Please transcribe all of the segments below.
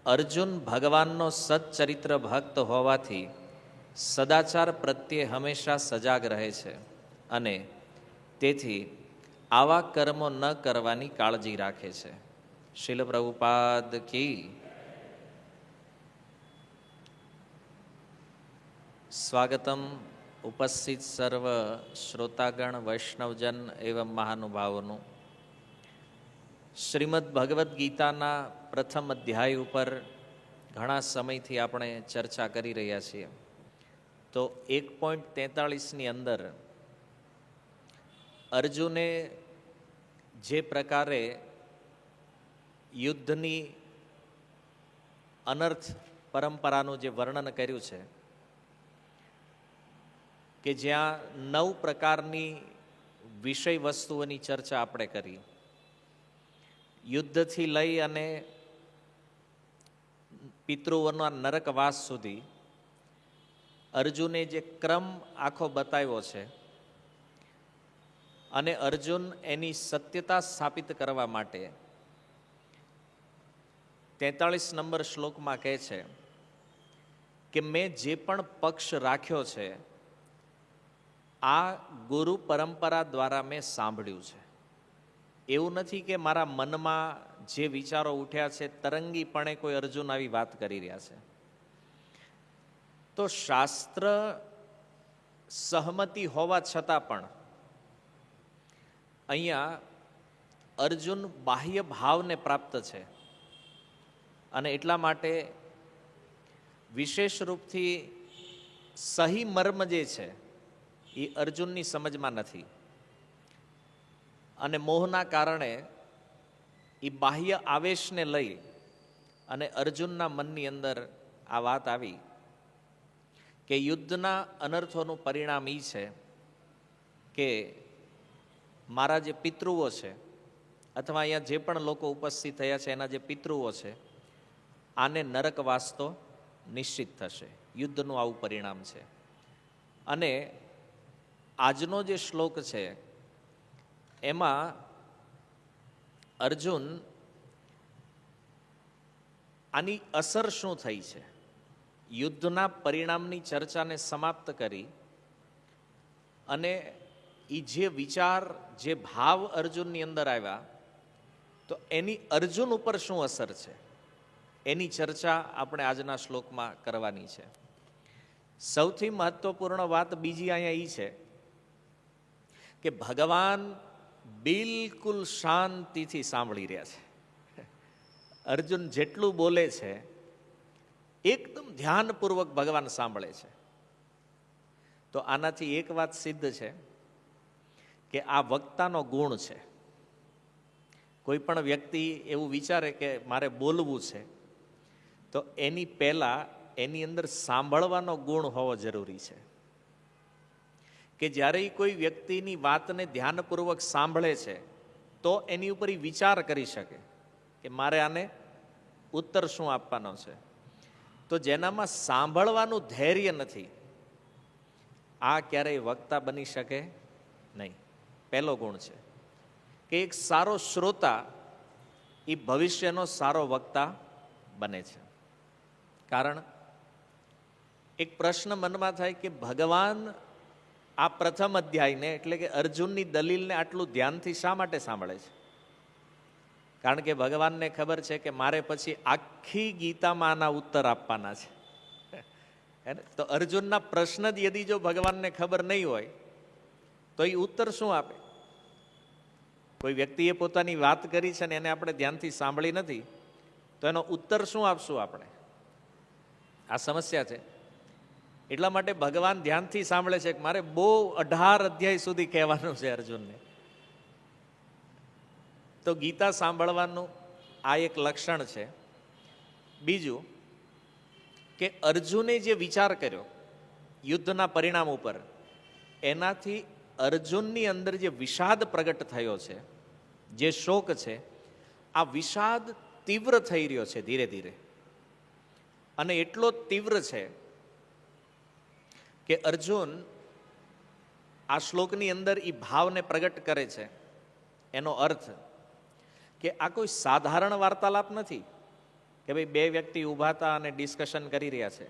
અર્જુન ભગવાનનો સચ્ચરિત્ર ભક્ત હોવાથી સદાચાર પ્રત્યે હંમેશા સજાગ રહે છે અને તેથી આવા કર્મો ન કરવાની કાળજી રાખે છે. શીલ પ્રભુપાદ કી. સ્વાગતમ ઉપસ્થિત સર્વ શ્રોતાગણ વૈષ્ણવજન એવં મહાનુભાવોનું. શ્રીમદ ભગવદ્ ગીતાના પ્રથમ અધ્યાય ઉપર ઘણા સમયથી આપણે ચર્ચા કરી રહ્યા છીએ. તો 1.43ની અંદર અર્જુને જે પ્રકારે યુદ્ધની અનર્થ પરંપરાનું જે વર્ણન કર્યું છે કે જ્યાં 9 પ્રકારની વિષય વસ્તુઓની ચર્ચા આપણે કરી. યુદ્ધથી લઈ અને પિતૃઓના નરકવાસ સુધી અર્જુને જે ક્રમ આખો બતાવ્યો છે અને અર્જુન એની સત્યતા સ્થાપિત કરવા માટે 43 નંબર શ્લોકમાં કહે છે કે મેં જે પણ પક્ષ રાખ્યો છે આ ગુરુ પરંપરા દ્વારા મેં સાંભળ્યું છે. એવું નથી કે મારા મનમાં જે વિચારો ઉઠ્યા છે તરંગીપણે કોઈ અર્જુન આવી વાત કરી રહ્યા છે. તો શાસ્ત્ર સહમતિ હોવા છતાં પણ અહીંયા અર્જુન બાહ્ય ભાવને પ્રાપ્ત છે અને એટલા માટે વિશેષ રૂપથી સહી મર્મ જે છે એ અર્જુનની સમજમાં નથી અને મોહના કારણે એ બાહ્ય આવેશને લઈ અને અર્જુનના મનની અંદર આ વાત આવી કે યુદ્ધના અનર્થોનું પરિણામ એ છે કે મારા જે પિતૃઓ છે અથવા અહીંયા જે પણ લોકો ઉપસ્થિત થયા છે એના જે પિતૃઓ છે આને નરકવાસ તો નિશ્ચિત થશે. યુદ્ધનું આવું પરિણામ છે. અને આજનો જે શ્લોક છે એમાં અર્જુન આની અસર શું થઈ છે, યુદ્ધના પરિણામની ચર્ચાને સમાપ્ત કરી અને એ જે વિચાર જે ભાવ અર્જુનની અંદર આવ્યા તો એની અર્જુન ઉપર શું અસર છે એની ચર્ચા આપણે આજના શ્લોકમાં કરવાની છે. સૌથી મહત્વપૂર્ણ વાત બીજી અહીંયા એ છે કે ભગવાન બિલકુલ શાંતિથી સાંભળી રહ્યા છે. અર્જુન જેટલું બોલે છે એકદમ ધ્યાનપૂર્વક ભગવાન સાંભળે છે. તો આનાથી એક વાત સિદ્ધ છે કે આ વક્તાનો ગુણ છે. કોઈ પણ વ્યક્તિ એવું વિચારે કે મારે બોલવું છે તો એની પહેલા એની અંદર સાંભળવાનો ગુણ હોવો જરૂરી છે. કે જ્યારે કોઈ વ્યક્તિની વાતને ધ્યાનપૂર્વક સાંભળે છે તો એની ઉપર વિચાર કરી શકે કે મારે આને ઉત્તર શું આપવાનો છે. તો જેનામાં સાંભળવાનું ધૈર્ય નથી આ ક્યારેય વક્તા બની શકે નહીં. પહેલો ગુણ છે કે એક સારો શ્રોતા એ ભવિષ્યનો સારો વક્તા બને છે. કારણ એક પ્રશ્ન મનમાં થાય કે ભગવાન આ પ્રથમ અધ્યાયને એટલે કે અર્જુનની દલીલને આટલું ધ્યાનથી શા માટે સાંભળે છે? કારણ કે ભગવાનને ખબર છે કે મારે પછી આખી ગીતામાં આના ઉત્તર આપવાના છે. તો અર્જુનના પ્રશ્ન જ યદી જો ભગવાનને ખબર નહીં હોય તો એ ઉત્તર શું આપે? કોઈ વ્યક્તિએ પોતાની વાત કરી છે ને એને આપણે ધ્યાનથી સાંભળી નથી તો એનો ઉત્તર શું આપશું આપણે? આ સમસ્યા છે. એટલા માટે ભગવાન ધ્યાનથી સાંભળે છે કે મારે બહુ 18 અધ્યાય સુધી કહેવાનું છે અર્જુનને. તો ગીતા સાંભળવાનું આ એક લક્ષણ છે. બીજું કે અર્જુને જે વિચાર કર્યો યુદ્ધના પરિણામ ઉપર એનાથી અર્જુનની અંદર જે વિષાદ પ્રગટ થયો છે, જે શોક છે, આ વિષાદ તીવ્ર થઈ રહ્યો છે ધીરે ધીરે. અને એટલો તીવ્ર છે કે અર્જુન આ શ્લોકની અંદર એ ભાવને પ્રગટ કરે છે. એનો અર્થ કે આ કોઈ સાધારણ વાર્તાલાપ નથી કે કે ભાઈ બે વ્યક્તિ ઊભા હતા અને ડિસ્કશન કરી રહ્યા છે.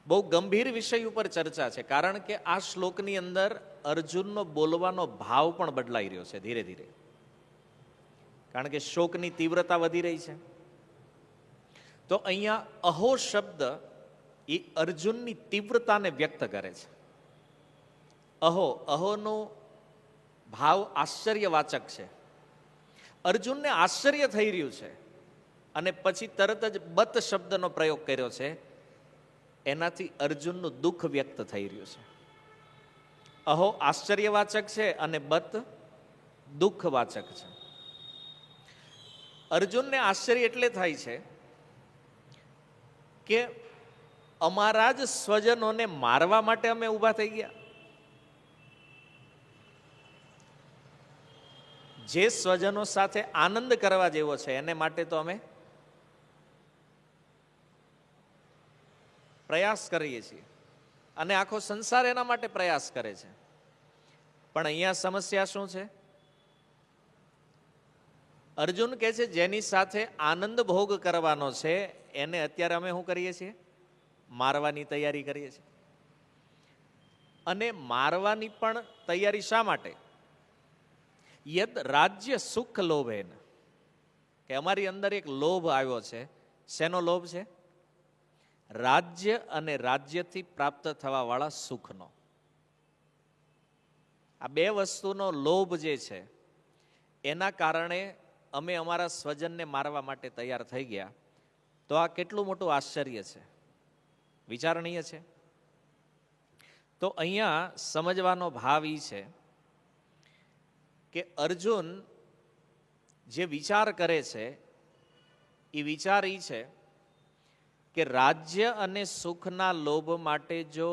બહુ ગંભીર વિષય ઉપર ચર્ચા છે, કારણ કે આ શ્લોકની અંદર અર્જુનનો બોલવાનો ભાવ પણ બદલાઈ રહ્યો છે ધીરે ધીરે, કારણ કે શોકની તીવ્રતા વધી રહી છે. તો અહીંયા અહો શબ્દ એ અર્જુનની તીવ્રતાને વ્યક્ત કરે છે. અહોનો ભાવ આશ્ચર્યવાચક છે. અર્જુનને આશ્ચર્ય થઈ રહ્યું છે અને પછી તરત જ બત શબ્દનો પ્રયોગ કર્યો છે. એનાથી અર્જુનનું દુઃખ વ્યક્ત થઈ રહ્યું છે. અહો આશ્ચર્યવાચક છે અને બત દુઃખવાચક છે. અર્જુનને આશ્ચર્ય એટલે થાય છે કે અમારા જ સ્વજનોને મારવા માટે અમે ઊભા થઈ ગયા. જે સ્વજનો સાથે આનંદ કરવા જેવો છે એને માટે તો અમે પ્રયાસ કરીએ છીએ અને આખો સંસાર એના માટે પ્રયાસ કરે છે. પણ અહીંયા સમસ્યા શું છે? અર્જુન કહે છે જેની સાથે આનંદ ભોગ કરવાનો છે એને અત્યારે અમે શું કરીએ છીએ? મારવાની તૈયારી કરીએ છીએ. અને મારવાની પણ તૈયારી શા માટે? યદ રાજ્ય સુખ લોભેન, કે અમારી અંદર એક લોભ આવ્યો છે. શેનો લોભ છે? રાજ્ય અને રાજ્યથી પ્રાપ્ત થવા વાળા સુખનો. આ બે વસ્તુનો લોભ જે છે એના કારણે અમે અમારા સ્વજનને મારવા માટે તૈયાર થઈ ગયા. તો આ કેટલું મોટું આશ્ચર્ય છે, વિચારણીય છે. તો અહીંયા સમજવાનો ભાવ એ છે કે અર્જુન જે વિચાર કરે છે એ વિચાર એ છે કે રાજ્ય અને સુખના લોભ માટે જો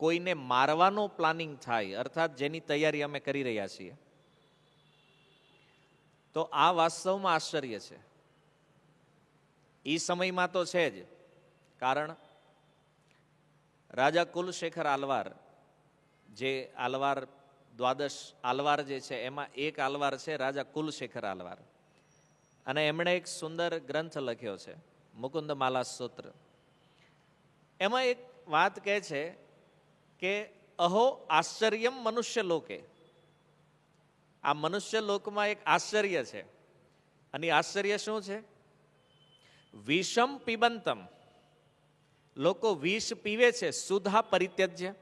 કોઈને મારવાનો પ્લાનિંગ થાય, અર્થાત જેની તૈયારી અમે કરી રહ્યા છીએ, તો આ વાસ્તવમાં આશ્ચર્ય છે. એ સમયમાં તો છે જ, કારણ રાજા કુલશેખર આલવાર, જે આલવાર દ્વાદશ આલવાર જે છે એમાં એક આલવાર છે રાજા કુલશેખર આલવાર, અને એમણે એક સુંદર ગ્રંથ લખ્યો છે મુકુંદ માલા સૂત્ર. એમાં એક વાત કહે છે કે અહો આશ્ચર્યમ મનુષ્ય લોકે. આ મનુષ્ય લોકમાં એક આશ્ચર્ય છે, અને આશ્ચર્ય શું છે? વિષમ પીબંતમ. લોકો વિષ પીવે છે, સુધા પરિત્યજ્ય.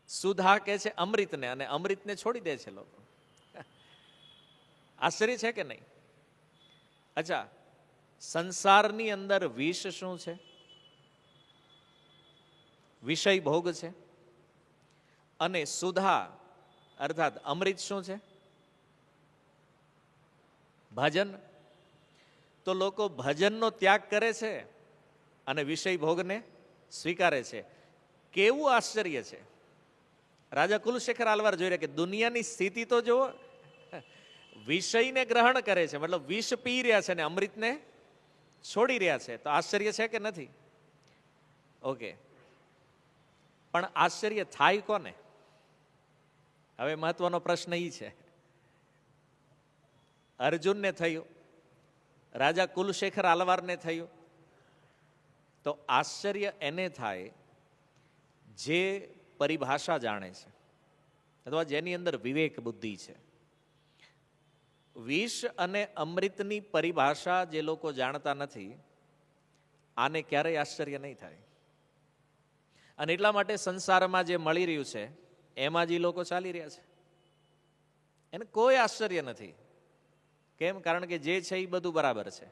સુધા કે છે અમૃતને, અને અમૃતને છોડી દે છે લોકો. આશ્ચર્ય છે કે નહીં? અચ્છા, સંસારની અંદર વિષ શું છે? વિષય ભોગ છે. અને સુધા અર્થાત અમૃત શું છે? ભજન. તો લોકો ભજનનો ત્યાગ કરે છે અને વિષય ભોગને સ્વીકારે છે. કેવું આશ્ચર્ય છે! રાજા કુલશેખર આલવાર જોઈ રહ્યા કે દુનિયાની સ્થિતિ તો જુઓ, વિષયને ગ્રહણ કરે છે, મતલબ વિષ પી રહ્યા છે અને અમૃતને છોડી રહ્યા છે. તો આશ્ચર્ય છે કે નથી? ઓકે, પણ આશ્ચર્ય થાય કોને? હવે મહત્વનો પ્રશ્ન એ છે. અર્જુનને થયું, રાજા કુલશેખર આલવારને થયું, તો આશ્ચર્ય એને થાય જે પરિભાષા જાણે છે, અથવા જેની અંદર વિવેક બુદ્ધિ છે. વિષ અને અમૃતની પરિભાષા જે લોકો જાણતા નથી, આને ક્યારેય આશ્ચર્ય નહીં થાય. અને એટલા માટે સંસારમાં જે મળી રહ્યું છે એમાં જે લોકો ચાલી રહ્યા છે એને કોઈ આશ્ચર્ય નથી. કેમ? કારણ કે જે છે એ બધું બરાબર છે.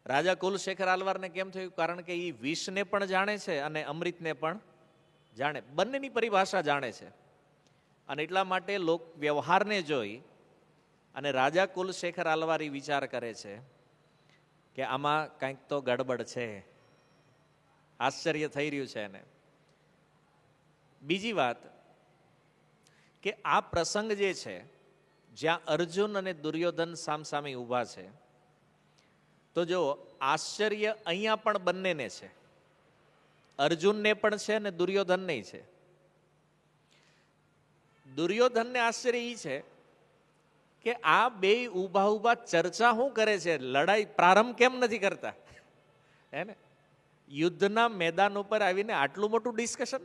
રાજા કુલશેખર આલવારને કેમ થયું? કારણ કે એ વિષને પણ જાણે છે અને અમૃતને પણ જાણે, બંનેની પરિભાષા જાણે છે. અને એટલા માટે લોક વ્યવહારને જોઈ અને રાજા કુલશેખર આલવાર એ વિચાર કરે છે કે આમાં કંઈક તો ગડબડ છે. આશ્ચર્ય થઈ રહ્યું છે એને. બીજી વાત કે આ પ્રસંગ જે છે જ્યાં અર્જુન અને દુર્યોધન સામસામે ઊભા છે, તો જો આશ્ચર્ય અહીંયા પણ બંનેને છે, અર્જુનને પણ છે અને દુર્યોધનને છે. દુર્યોધનને આશ્ચર્ય એ છે કે આ બે ઊભા ઊભા ચર્ચા શું કરે છે, લડાઈ પ્રારંભ કેમ નથી કરતા? હે ને, યુદ્ધના મેદાન ઉપર આવીને આટલું મોટું ડિસ્કશન.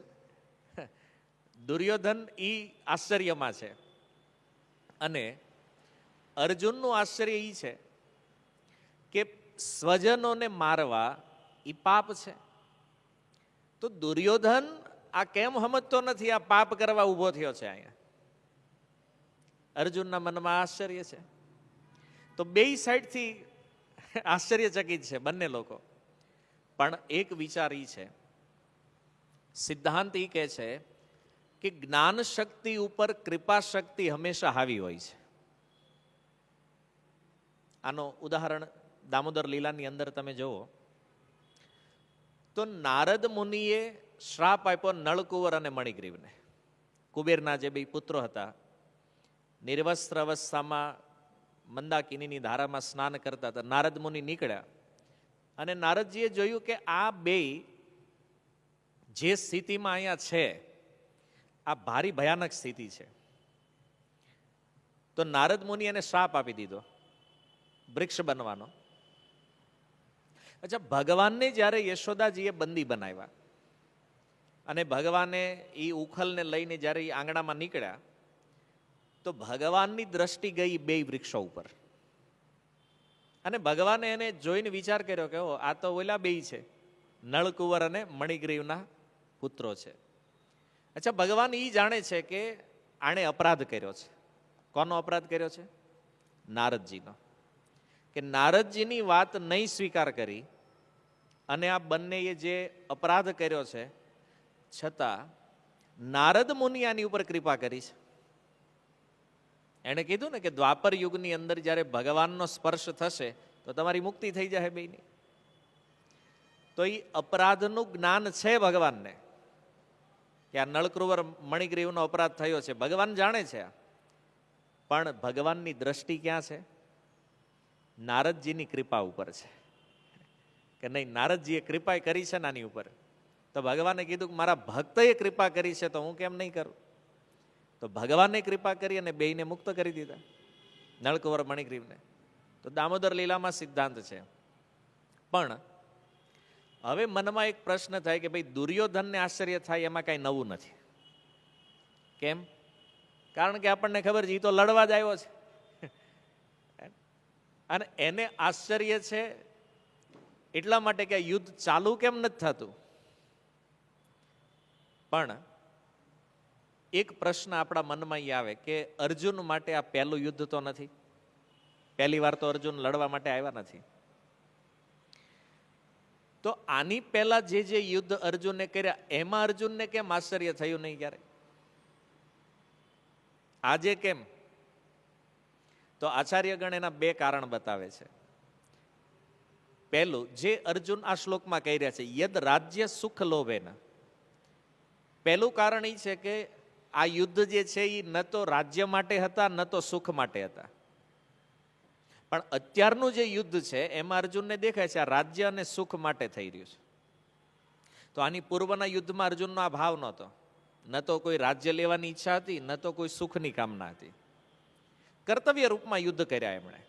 દુર્યોધન ઈ આશ્ચર્યમાં છે, અને અર્જુનનું આશ્ચર્ય ઈ છે કે સ્વજનોને મારવા ઈ પાપ છે. તો દુર્યોધન આ કેમ સમજતો નથી, આ પાપ કરવા ઊભો થયો છે અહીંયા? અર્જુનના મનમાં આશ્ચર્ય છે. તો બેય સાઈડથી આશ્ચર્યચકિત છે બંને લોકો. પણ એક વિચાર ઈ છે, સિદ્ધાંત ઈ કહે છે કે જ્ઞાન શક્તિ ઉપર કૃપા શક્તિ હંમેશા હાવી હોય છે. આનો ઉદાહરણ દામોદર લીલાની અંદર તમે જુઓ તો નારદ મુનિએ શ્રાપ આપ્યો નળકુંવર અને મણિગ્રીવને. કુબેરના જે બે પુત્રો હતા, નિર્વસ્ત્ર અવસ્થામાં મંદાકિનીની ધારામાં સ્નાન કરતા હતા. નારદ મુનિ નીકળ્યા અને નારદજીએ જોયું કે આ બે જે સ્થિતિમાં અહીંયા છે, આ ભારી ભયાનક સ્થિતિ છે. તો નારદ મુનિ એને શ્રાપ આપી દીધો વૃક્ષ બનવાનો. અચ્છા, ભગવાનને જ્યારે યશોદાજીએ બંદી બનાવ્યા અને ભગવાને એ ઉખલને લઈને જ્યારે એ આંગણામાં નીકળ્યા, તો ભગવાનની દ્રષ્ટિ ગઈ બે વૃક્ષો ઉપર. અને ભગવાને એને જોઈને વિચાર કર્યો કે આ તો ઓલા બે છે, નળકુંવર અને મણિગ્રીવના પુત્રો છે. અચ્છા, ભગવાન એ જાણે છે કે આણે અપરાધ કર્યો છે. કોનો અપરાધ કર્યો છે? નારદજીનો. કે નારદજીની વાત નહીં સ્વીકાર કરી અને આ બંનેએ જે અપરાધ કર્યો છે, છતાં નારદ મુનિ આની ઉપર કૃપા કરી છે. એણે કીધું ને કે દ્વાપર યુગની અંદર જ્યારે ભગવાનનો સ્પર્શ થશે તો તમારી મુક્તિ થઈ જશે બેયની. તો એ અપરાધનું જ્ઞાન છે ભગવાનને કે આ નળકુંવર મણિગ્રીવનો અપરાધ થયો છે, ભગવાન જાણે છે. પણ ભગવાનની દ્રષ્ટિ ક્યાં છે? નારદજીની કૃપા ઉપર છે. કે નહીં, નારદજીએ કૃપા કરી છે નાની ઉપર, તો ભગવાને કીધું કે મારા ભક્તએ કૃપા કરી છે તો હું કેમ નહીં કરું? તો ભગવાને કૃપા કરી અને બેયને મુક્ત કરી દીધા, નળકુંવર મણિગ્રીવને. તો દામોદર લીલામાં સિદ્ધાંત છે. પણ હવે મનમાં એક પ્રશ્ન થાય કે ભાઈ દુર્યોધનને આશ્ચર્ય થાય એમાં કાંઈ નવું નથી. કેમ? કારણ કે આપણને ખબર છે એ તો લડવા જ આવ્યો છે. અને એને આશ્ચર્ય છે એટલા માટે કે યુદ્ધ ચાલુ કેમ નથી થતું. પણ એક પ્રશ્ન આપણા મનમાં એ આવે કે અર્જુન માટે આ પહેલું યુદ્ધ તો નથી. પહેલી વાર તો અર્જુન લડવા માટે આવ્યા નથી. તો આની પહેલા જે યુદ્ધ અર્જુને કર્યા એમાં અર્જુનને કેમ આશ્ચર્ય થયું નહીં ક્યારે? આજે કેમ? તો આચાર્યગણ એના બે કારણ બતાવે છે. પહેલું, જે અર્જુન આ શ્લોકમાં કહી રહ્યા છે, યદ રાજ્ય સુખ લોભેન. પહેલું કારણ એ છે કે આ યુદ્ધ જે છે એ ન તો રાજ્ય માટે હતા ન તો સુખ માટે હતા. પણ અત્યારનું જે યુદ્ધ છે એમાં અર્જુનને દેખાય છે આ રાજ્ય અને સુખ માટે થઈ રહ્યું છે. તો આની પૂર્વના યુદ્ધમાં અર્જુનનો આ ભાવ નહોતો. ન તો કોઈ રાજ્ય લેવાની ઈચ્છા હતી, ન તો કોઈ સુખની કામના હતી. કર્તવ્ય રૂપમાં યુદ્ધ કર્યા એમણે.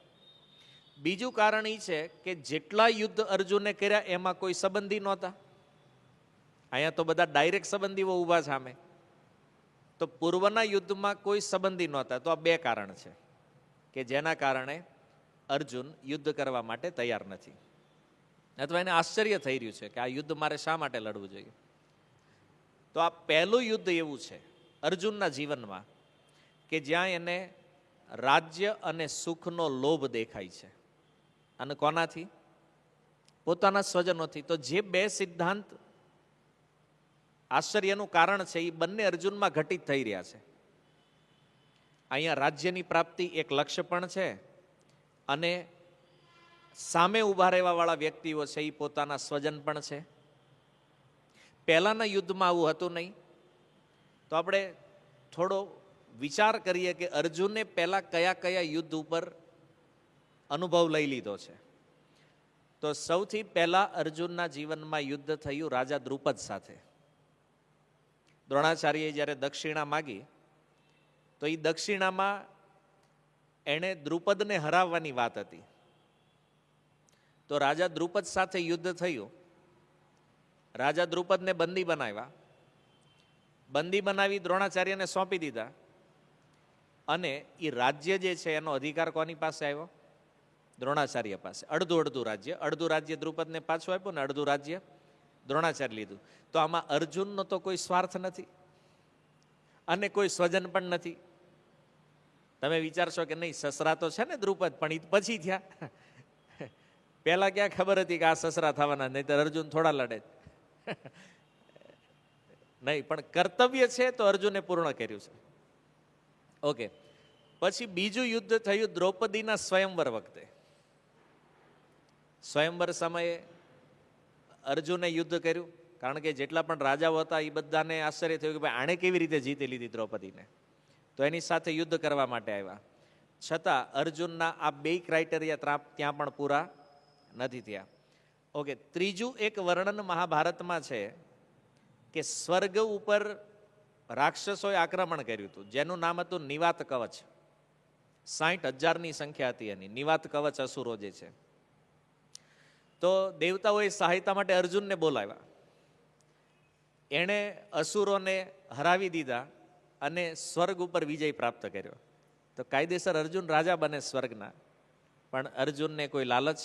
બીજું કારણ એ છે કે જેટલા યુદ્ધ અર્જુને કર્યા એમાં કોઈ સંબંધી નહોતા. અહીંયા તો બધા ડાયરેક્ટ સંબંધીઓ ઊભા સામે. તો પૂર્વના યુદ્ધમાં કોઈ સંબંધી નહોતા. તો આ બે કારણ છે કે જેના કારણે અર્જુન યુદ્ધ કરવા માટે તૈયાર નથી. અથવા એને આશ્ચર્ય થઈ રહ્યું છે કે આ યુદ્ધ મારે શા માટે લડવું જોઈએ. તો આ પહેલું યુદ્ધ એવું છે અર્જુનના જીવનમાં કે જ્યાં એને રાજ્ય અને સુખનો લોભ દેખાય છે. અને કોનાથી? પોતાના સ્વજનોથી. તો જે બે સિદ્ધાંત આશ્ચર્યનું કારણ છે એ બંને અર્જુનમાં ઘટિત થઈ રહ્યા છે. અહીંયા રાજ્યની પ્રાપ્તિ એક લક્ષ્ય પણ છે અને સામે ઊભા રહેવા વાળા વ્યક્તિઓ છે એ પોતાના સ્વજન પણ છે. પહેલાના યુદ્ધમાં આવું હતું નહીં. તો આપણે થોડો વિચાર કરીએ કે અર્જુને પહેલા કયા કયા યુદ્ધ ઉપર અનુભવ લઈ લીધો છે. તો સૌથી પહેલા અર્જુનના જીવનમાં યુદ્ધ થયું રાજા દ્રુપદ સાથે. દ્રોણાચાર્યએ જ્યારે દક્ષિણા માગી તો એ દક્ષિણામાં એણે દ્રુપદને હરાવવાની વાત હતી. તો રાજા દ્રુપદ સાથે યુદ્ધ થયું. રાજા દ્રુપદને બંદી બનાવ્યા, બંદી બનાવી દ્રોણાચાર્યને સોંપી દીધા. અને એ રાજ્ય જે છે એનો અધિકાર કોની પાસે આવ્યો? દ્રોણાચાર્ય પાસે. અડધું રાજ્ય દ્રુપદને પાછું આપ્યું ને અડધું રાજ્ય દ્રોણાચાર્ય લીધું. તો આમાં અર્જુનનો તો કોઈ સ્વાર્થ નથી અને કોઈ સ્વજન પણ નથી. તમે વિચારશો કે નહીં, સસરા તો છે ને દ્રુપદ, પણ એ પછી થયા. પહેલા ક્યાં ખબર હતી કે આ સસરા થવાના, નહીં તો અર્જુન થોડા લડે. નહીં, પણ કર્તવ્ય છે તો અર્જુને પૂર્ણ કર્યું છે. ઓકે, પછી બીજું યુદ્ધ થયું દ્રૌપદીના સ્વયંવર વખતે. સ્વયંવર સમયે અર્જુને યુદ્ધ કર્યું, કારણ કે જેટલા પણ રાજાઓ હતા એ બધાને આશ્ચર્ય થયું કે ભાઈ આણે કેવી રીતે જીતી લીધી દ્રૌપદીને. તો એની સાથે યુદ્ધ કરવા માટે આવ્યા. છતાં અર્જુનના આ બે ક્રાઇટેરિયા ત્યાં પણ પૂરા નથી થયા. ઓકે, ત્રીજું એક વર્ણન મહાભારતમાં છે કે સ્વર્ગ ઉપર રાક્ષસોએ આક્રમણ કર્યું હતું, જેનું નામ હતું નિવાત કવચ. 60,000ની સંખ્યા હતી એની. નિવાત કવચ અસુરો જે છે. તો દેવતાઓએ સહાયતા માટે અર્જુનને બોલાવ્યા. એણે અસુરોને હરાવી દીધા અને સ્વર્ગ ઉપર વિજય પ્રાપ્ત કર્યો. તો કાયદેસર અર્જુન રાજા બને સ્વર્ગના, પણ અર્જુનને કોઈ લાલચ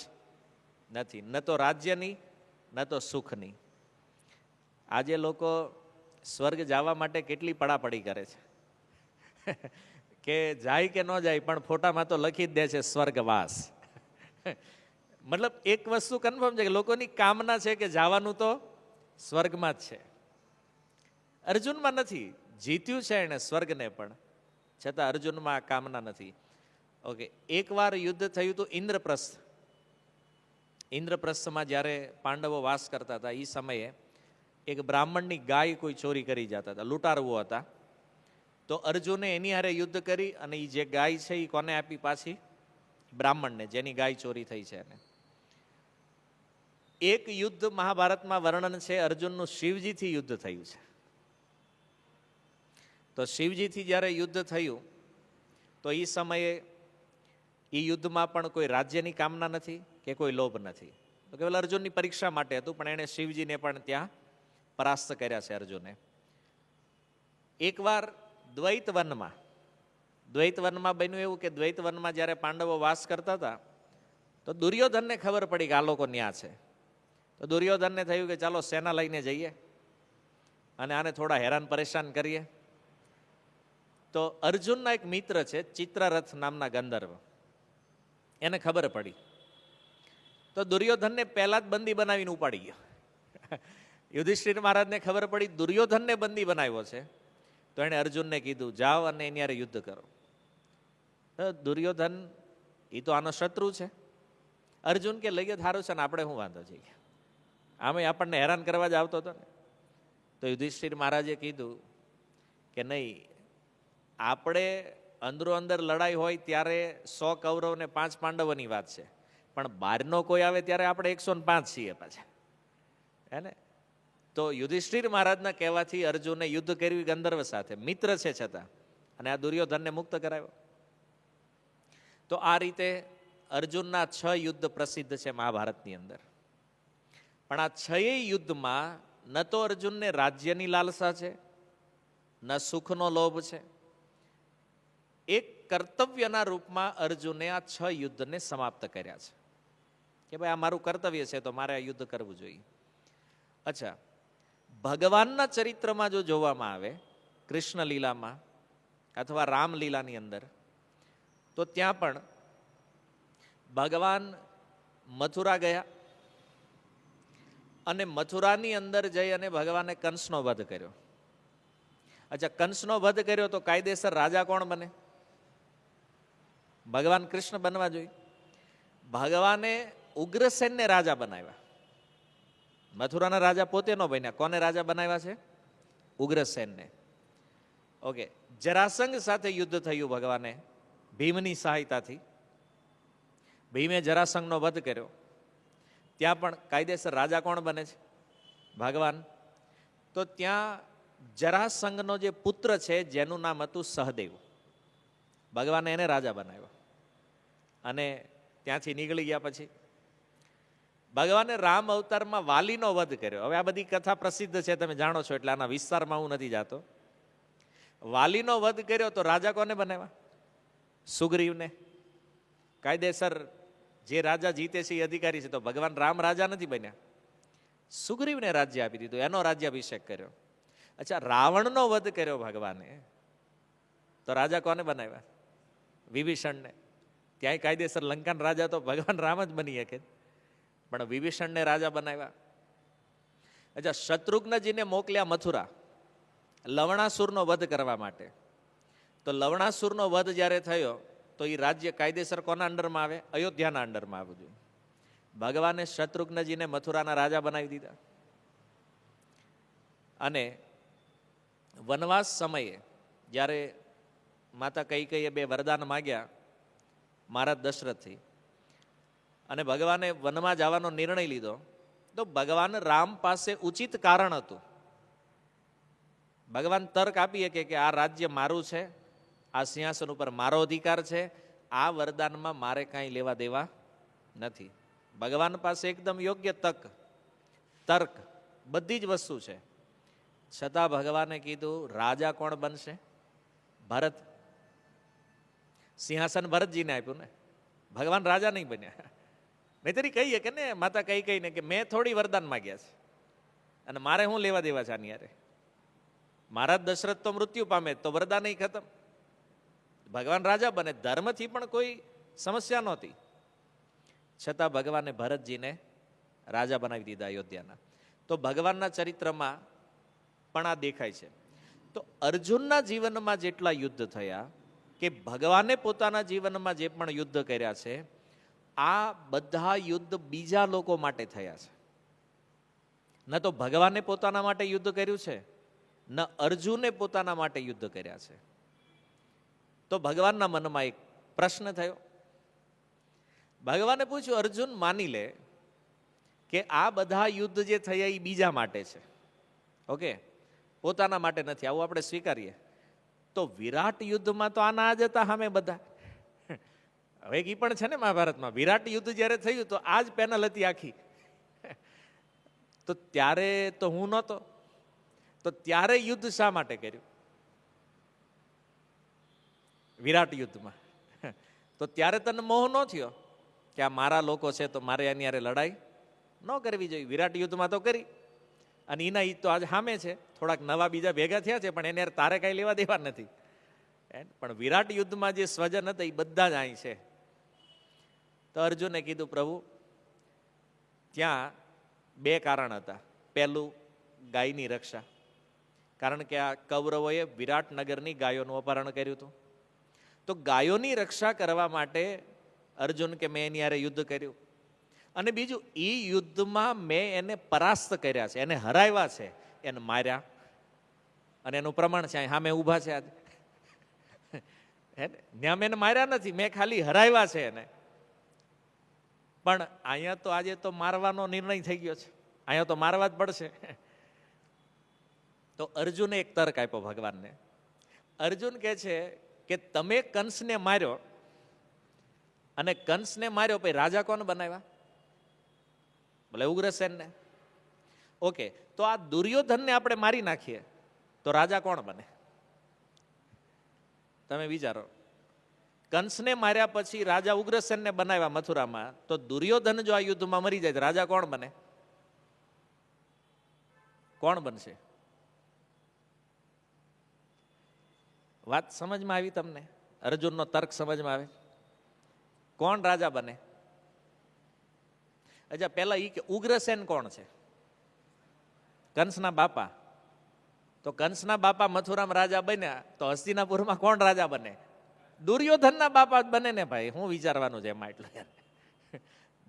નથી, ન તો રાજ્યની ન તો સુખની. આજે લોકો સ્વર્ગ જવા માટે કેટલી પડાપડી કરે છે કે જાય કે ન જાય, પણ ફોટામાં તો લખી જ દે છે સ્વર્ગવાસ. મતલબ એક વસ્તુ કન્ફર્મ છે કે લોકોની કામના છે કે જવાનું તો સ્વર્ગમાં જ છે. અર્જુનમાં નથી. જીત્યું છે એણે સ્વર્ગને, પણ છતાં અર્જુનમાં આ કામના નથી. ઓકે, એકવાર યુદ્ધ થયું હતું ઇન્દ્રપ્રસ્થ. ઇન્દ્રપ્રસ્થમાં જ્યારે પાંડવો વાસ કરતા હતા એ સમયે એક બ્રાહ્મણની ગાય કોઈ ચોરી કરી જતા હતા, લૂંટારવો હતા. તો અર્જુને એની હારે યુદ્ધ કરી અને એ જે ગાય છે એ કોને આપી? પાછી બ્રાહ્મણને, જેની ગાય ચોરી થઈ છે એને. એક યુદ્ધ મહાભારતમાં વર્ણન છે અર્જુનનું શિવજીથી યુદ્ધ થયું છે. તો શિવજીથી જ્યારે યુદ્ધ થયું તો એ સમયે એ યુદ્ધમાં પણ કોઈ રાજ્યની કામના નથી કે કોઈ લોભ નથી. તો કેવલ અર્જુનની પરીક્ષા માટે હતું, પણ એણે શિવજીને પણ ત્યાં પરાસ્ત કર્યા છે અર્જુને. એકવાર દ્વૈત વનમાં બન્યું એવું કે દ્વૈત વનમાં જ્યારે પાંડવો વાસ કરતા હતા તો દુર્યોધનને ખબર પડી કે આ લોકો ન્યા છે. તો દુર્યોધનને થયું કે ચાલો સેના લઈને જઈએ અને આને થોડા હેરાન પરેશાન કરીએ. તો અર્જુનના એક મિત્ર છે ચિત્રરથ નામના ગંધર્વ, એને ખબર પડી. તો દુર્યોધનને પહેલા જ બંદી બનાવીને ઉપાડી ગયો. યુધિષ્ઠિર મહારાજને ખબર પડી દુર્યોધનને બંદી બનાવ્યો છે, તો એણે અર્જુનને કીધું જાઓ અને એની હારે યુદ્ધ કરો. દુર્યોધન એ તો આનો શત્રુ છે. અર્જુન કે લઈએ સારું છે ને, આપણે શું વાંધો છે, આમે આપણને હેરાન કરવા જ આવતો હતો ને. તો યુધિષ્ઠિર મહારાજે કીધું કે નહીં, આપણે અંદરો અંદર લડાઈ હોય ત્યારે 100 કૌરવ ને 5 પાંડવોની વાત છે, પણ બહારનો કોઈ આવે ત્યારે આપણે 105 છીએ પાછા, હે ને. તો યુધિષ્ઠિર મહારાજના કહેવાથી અર્જુને યુદ્ધ કર્યું ગંધર્વ સાથે, મિત્ર છે છતાં, અને આ દુર્યોધનને મુક્ત કરાવ્યો. તો આ રીતે અર્જુનના 6 યુદ્ધ પ્રસિદ્ધ છે મહાભારતની અંદર. પણ આ 6 યુદ્ધમાં ન તો અર્જુનને રાજ્યની લાલસા છે, ન સુખનો લોભ છે. એક કર્તવ્યના રૂપમાં અર્જુને આ 6 યુદ્ધને સમાપ્ત કર્યા છે કે ભાઈ આ મારું કર્તવ્ય છે તો મારે આ યુદ્ધ કરવું જોઈએ. અચ્છા, ભગવાનના ચરિત્રમાં જો જોવામાં આવે, કૃષ્ણ લીલામાં અથવા રામલીલાની અંદર, તો ત્યાં પણ ભગવાન મથુરા ગયા અને મથુરાની અંદર જઈ અને ભગવાને કંસનો વધ કર્યો. અચ્છા, કંસનો વધ કર્યો તો કાયદેસર રાજા કોણ બને? ભગવાન કૃષ્ણ બનવા જોઈએ. ભગવાને ઉગ્રસેનને રાજા બનાવ્યા. મથુરાના રાજા પોતે નો બન્યા. કોને રાજા બનાવ્યા છે? ઉગ્રસેનને. ઓકે, જરાસંઘ સાથે યુદ્ધ થયું ભગવાને ભીમની સહાયતાથી. ભીમે જરાસંઘનો વધ કર્યો. ત્યાં પણ કાયદેસર રાજા કોણ બને છે? ભગવાન. તો ત્યાં જરાસંઘનો જે પુત્ર છે જેનું નામ હતું સહદેવ, ભગવાને એને રાજા બનાવ્યો. અને ત્યાંથી નીકળી ગયા પછી ભગવાને રામ અવતારમાં વાલીનો વધ કર્યો. હવે આ બધી કથા પ્રસિદ્ધ છે, તમે જાણો છો, એટલે આના વિસ્તારમાં હું નથી જાતો. વાલીનો વધ કર્યો તો રાજા કોને બનાવ્યા? સુગ્રીવને. કાયદેસર જે રાજા જીતે છે એ અધિકારી છે, તો ભગવાન રામ રાજા નથી બન્યા, સુગ્રીવને રાજ્ય આપી દીધું, એનો રાજ્યાભિષેક કર્યો. અચ્છા, રાવણનો વધ કર્યો ભગવાને, તો રાજા કોને બનાવ્યા? વિભીષણને. ત્યાંય કાયદેસર લંકાના રાજા તો ભગવાન રામ જ બની શકે, પણ વિભીષણને રાજા બનાવ્યા. અચ્છા, શત્રુઘ્નજીને મોકલ્યા મથુરા લવણાસુરનો વધ કરવા માટે. તો લવણાસુરનો વધ જ્યારે થયો તો એ રાજ્ય કાયદેસર કોના અંડરમાં આવે? અયોધ્યાના અંડરમાં આવવું જોઈએ. ભગવાને શત્રુઘ્નજીને મથુરાના રાજા બનાવી દીધા. અને વનવાસ સમયે જ્યારે માતા કૈકેયીએ 2 વરદાન માગ્યા મહારાજ દશરથથી, અને ભગવાને વનમાં જવાનો નિર્ણય લીધો, તો ભગવાન રામ પાસે ઉચિત કારણ હતું. ભગવાન તર્ક આપી શકે કે આ રાજ્ય મારું છે, આ સિંહાસન ઉપર મારો અધિકાર છે, આ વરદાનમાં મારે કાંઈ લેવા દેવા નથી. ભગવાન પાસે એકદમ યોગ્ય તર્ક બધી જ વસ્તુ છે. છતાં ભગવાને કીધું રાજા કોણ બનશે? ભરત. સિંહાસન ભરતજીને આપ્યું ને, ભગવાન રાજા નહીં બન્યા. નહીતર કહીએ કે ને માતા કહીને કે મેં થોડી વરદાન માગ્યા છે અને મારે શું લેવા દેવા છે આની યારે? મહારાજ દશરથ તો મૃત્યુ પામે તો વરદાન ખતમ, ભગવાન રાજા બને, ધર્મથી પણ કોઈ સમસ્યા નહોતી. છતાં ભગવાને ભરતજીને રાજા બનાવી દીધા અયોધ્યાના. તો ભગવાનના ચરિત્રમાં પણ આ દેખાય છે. તો અર્જુનના જીવનમાં જેટલા યુદ્ધ થયા, કે ભગવાને પોતાના જીવનમાં જે પણ યુદ્ધ કર્યા છે, આ બધા યુદ્ધ બીજા લોકો માટે થયા છે. ન તો ભગવાને પોતાના માટે યુદ્ધ કર્યું છે, ન અર્જુને પોતાના માટે યુદ્ધ કર્યા છે. તો ભગવાનના મનમાં એક પ્રશ્ન થયો. ભગવાને પૂછ્યું, અર્જુન માની લે કે આ બધા યુદ્ધ જે થયા એ બીજા માટે છે, ઓકે, પોતાના માટે નથી, આવું આપણે સ્વીકારીએ. તો વિરાટ યુદ્ધમાં તો આના જ હતા સામે બધા. હવે એ પણ છે ને મહાભારતમાં, વિરાટ યુદ્ધ જ્યારે થયું તો આ જ પેનલ હતી આખી. તો ત્યારે તો હું નહોતો, તો ત્યારે યુદ્ધ શા માટે કર્યું વિરાટ યુદ્ધમાં? તો ત્યારે તને મોહ ન થયો કે આ મારા લોકો છે તો મારે એની હારે લડાઈ ન કરવી જોઈએ? વિરાટ યુદ્ધમાં તો કરી, અને એના ઈ તો આજે સામે છે, થોડાક નવા બીજા ભેગા થયા છે, પણ એને યાર તારે કાંઈ લેવા દેવા નથી. પણ વિરાટ યુદ્ધમાં જે સ્વજન હતા એ બધા જ અહીં છે. તો અર્જુને કીધું, પ્રભુ ત્યાં 2 કારણ હતા. પહેલું, ગાયની રક્ષા, કારણ કે આ કૌરવોએ વિરાટનગરની ગાયોનું અપહરણ કર્યું હતું. તો ગાયોની રક્ષા કરવા માટે અર્જુન કે મેં એની હારે યુદ્ધ કર્યું. અને બીજું, એ યુદ્ધમાં મેં એને પરાસ્ત કર્યા છે, એને હરાવ્યા છે, એને માર્યા. અને એનું પ્રમાણ છે, સામે ઊભા છે આજે. ત્યાં મેં એને માર્યા નથી, મેં ખાલી હરાવ્યા છે એને. પણ અહીંયા તો આજે તો મારવાનો નિર્ણય થઈ ગયો છે, અહીંયા તો મારવા જ પડશે. તો અર્જુને એક તર્ક આપ્યો ભગવાનને. અર્જુન કહે છે કે તમે કંસને માર્યો, અને કંસને માર્યો પછી રાજા કોણ બનાવ્યા? બોલે ઉગ્રસેનને. ઓકે, તો આ દુર્યોધનને આપણે મારી નાખીએ તો રાજા કોણ બને? તમે વિચારો, કંસને માર્યા પછી રાજા ઉગ્રસેનને બનાવ્યા મથુરામાં, તો દુર્યોધન જો આ યુદ્ધમાં મરી જાય તો રાજા કોણ બને? કોણ બનશે? વાત સમજમાં આવી તમને? અર્જુનનો તર્ક સમજમાં આવે? કોણ રાજા બને? અચ્છા, પેલા ઈ કે ઉગ્રસેન કોણ છે? કંસના બાપા. તો કંસના બાપા મથુરામાં રાજા બન્યા, તો હસ્તિનાપુરમાં કોણ રાજા બને? દુર્યોધનના બાપા જ બને ને ભાઈ. હું વિચારવાનું છે એમાં એટલું યાર.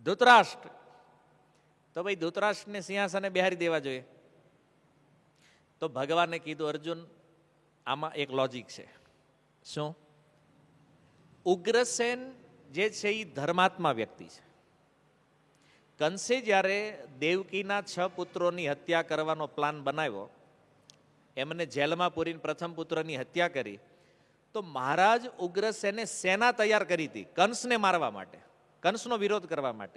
ધૃતરાષ્ટ્ર. તો ભાઈ ધૃતરાષ્ટ્રને સિંહાસને બેહારી દેવા જોઈએ. તો ભગવાને કીધું, અર્જુન આમાં એક લોજિક છે. શું? ઉગ્રસેન જે છે એ ધર્માત્મા વ્યક્તિ છે. કંસે જ્યારે દેવકીના 6 પુત્રોની હત્યા કરવાનો પ્લાન બનાવ્યો, એમને જેલમાં પૂરીને પ્રથમ પુત્રની હત્યા કરી, તો મહારાજ ઉગ્રસેને સેના તૈયાર કરી હતી કંસને મારવા માટે, કંસનો વિરોધ કરવા માટે.